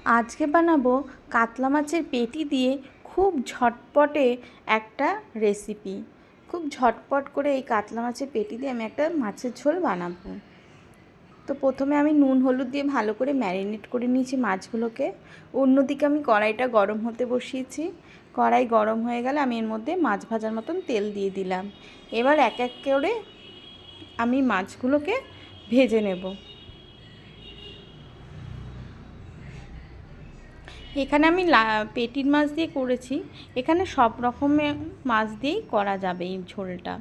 আজকে বানাবো কাতলা মাছের পেটি দিয়ে খুব ঝটপটে একটা রেসিপি। খুব ঝটপট করে এই কাতলা মাছের পেটি দিয়ে আমি একটা মাছের ঝোল বানাবো। তো প্রথমে আমি নুন হলুদ দিয়ে ভালো করে ম্যারিনেট করে নিয়েছি মাছগুলোকে। অন্যদিকে আমি কড়াইটা গরম হতে বসিয়েছি। কড়াই গরম হয়ে গেলে আমি এর মধ্যে মাছ ভাজার মতন তেল দিয়ে দিলাম। এবার এক এক করে আমি মাছগুলোকে ভেজে নেব। এখানে আমি পেটির মাছ দিয়ে করেছি। এখানে সব রকমের মাছ দিয়েই করা যাবে এই ঝোলটা।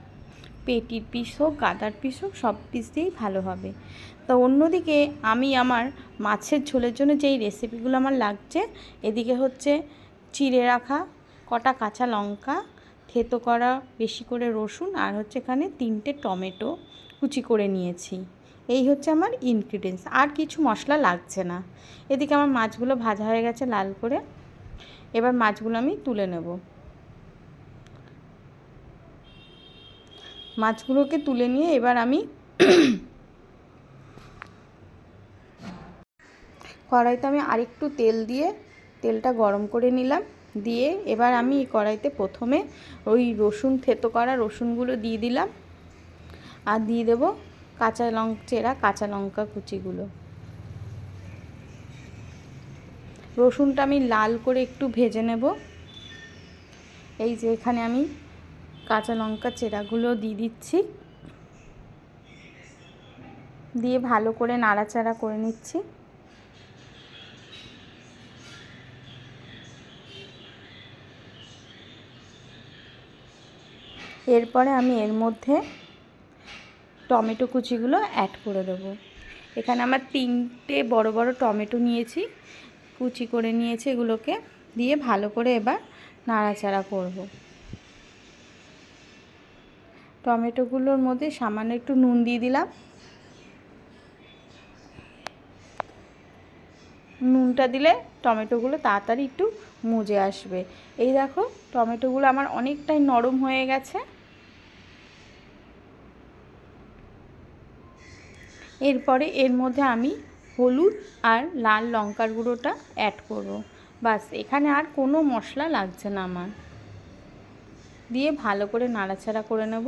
পেটির পিস হোক, গাদার পিস হোক, সব পিস দিয়েই ভালো হবে। তো অন্যদিকে আমি আমার মাছের ঝোলের জন্য যেই রেসিপিগুলো আমার লাগছে, এদিকে হচ্ছে চিড়ে রাখা কটা কাঁচা লঙ্কা, থেতো করা বেশি করে রসুন, আর হচ্ছে এখানে 3টে টমেটো কুচি করে নিয়েছি। এই হচ্ছে আমার ইনগ্রিডিয়েন্টস, আর কিছু মশলা লাগছে না। এদিকে আমার মাছগুলো ভাজা হয়ে গেছে লাল করে। এবার মাছগুলো আমি তুলে নেব। মাছগুলোকে তুলে নিয়ে এবার আমি কড়াইতে আমি আরেকটু তেল দিয়ে তেলটা গরম করে নিলাম। দিয়ে এবার আমি এই কড়াইতে প্রথমে ওই রসুন থেতো করা রসুনগুলো দিয়ে দিলাম, আর দিয়ে দেবো কাঁচা লঙ্কা কুচিগুলো। রসুনটা আমি লাল করে একটু ভেজে নেব। এই যে এখানে আমি কাঁচা লঙ্কা চেরাগুলো দিয়ে দিচ্ছি, দিয়ে ভালো করে নাড়াচাড়া করে নিচ্ছি। এরপরে আমি এর মধ্যে টমেটো কুচিগুলো অ্যাড করে দেবো। এখানে আমার 3টে বড় বড় টমেটো নিয়েছি, কুচি করে নিয়েছি। এগুলোকে দিয়ে ভালো করে এবার নাড়াচাড়া করব। টমেটোগুলোর মধ্যে সামান্য একটু নুন দিয়ে দিলাম। নুনটা দিলে টমেটোগুলো তাড়াতাড়ি একটু মজে আসবে। এই দেখো টমেটোগুলো আমার অনেকটাই নরম হয়ে গেছে। এরপরে এর মধ্যে আমি হলুদ আর লাল লঙ্কার গুঁড়োটা অ্যাড করব। বাস, এখানে আর কোনো মশলা লাগছে না আমার। দিয়ে ভালো করে নাড়াচাড়া করে নেব।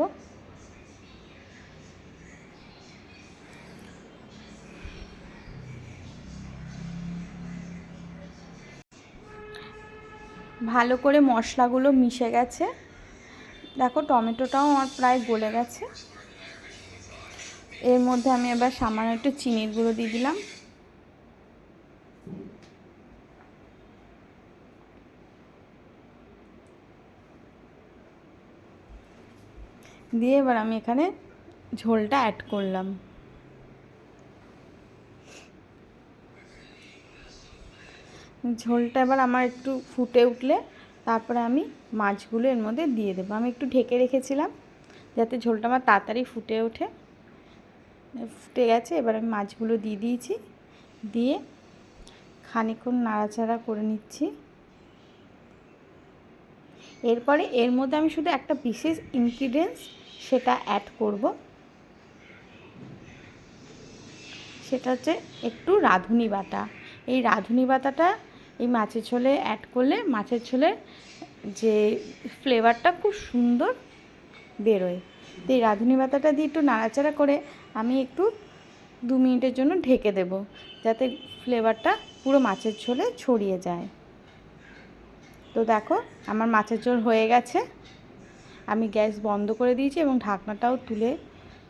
ভালো করে মশলাগুলো মিশে গেছে। দেখো টমেটোটাও আমার প্রায় গলে গেছে। এর মধ্যে আমি এবার সামান্য একটু চিনির গুঁড়ো দিয়ে দিলাম। দিয়ে এবার আমি এখানে ঝোলটা অ্যাড করলাম। ঝোলটা এবার আমার একটু ফুটে উঠলে তারপরে আমি মাছগুলো এর মধ্যে দিয়ে দেবো। আমি একটু ঢেকে রেখেছিলাম যাতে ঝোলটা আমার তাড়াতাড়ি ফুটে ওঠে। ফুটে গেছে, এবার আমি মাছগুলো দিয়ে দিয়েছি। দিয়ে খানিকক্ষণ নাড়াচাড়া করে নিচ্ছি। এরপরে এর মধ্যে আমি শুধু একটা বিশেষ ইনগ্রিডিয়েন্টস সেটা অ্যাড করব। সেটা হচ্ছে একটু রাঁধুনি বাটা। এই রাঁধুনি বাটাটা এই মাছের ঝোলে অ্যাড করলে মাছের ঝোলের যে ফ্লেভারটা খুব সুন্দর বেরোয়। তো এই রাঁধুনি বাটাটা দিয়ে একটু নাড়াচাড়া করে আমি একটু 2 মিনিটের জন্য ঢেকে দেব, যাতে ফ্লেভারটা পুরো মাছের ঝোলে ছড়িয়ে যায়। তো দেখো আমার মাছের ঝোল হয়ে গেছে। আমি গ্যাস বন্ধ করে দিয়েছি এবং ঢাকনাটাও তুলে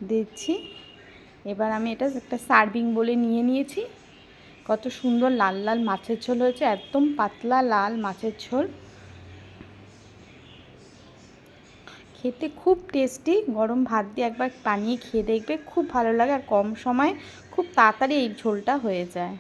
দিচ্ছি। এবার আমি এটা একটা সার্ভিং বলে নিয়ে নিয়েছি। কত সুন্দর লাল লাল মাছের ঝোল হয়েছে, একদম পাতলা লাল মাছের ঝোল। খেতে খুব টেস্টি। গরম ভাত দিয়ে একবার বানিয়ে খেয়ে দেখবে, খুব ভালো লাগে। আর কম সময়ে খুব তাড়াতাড়ি এই ঝোলটা হয়ে যায়।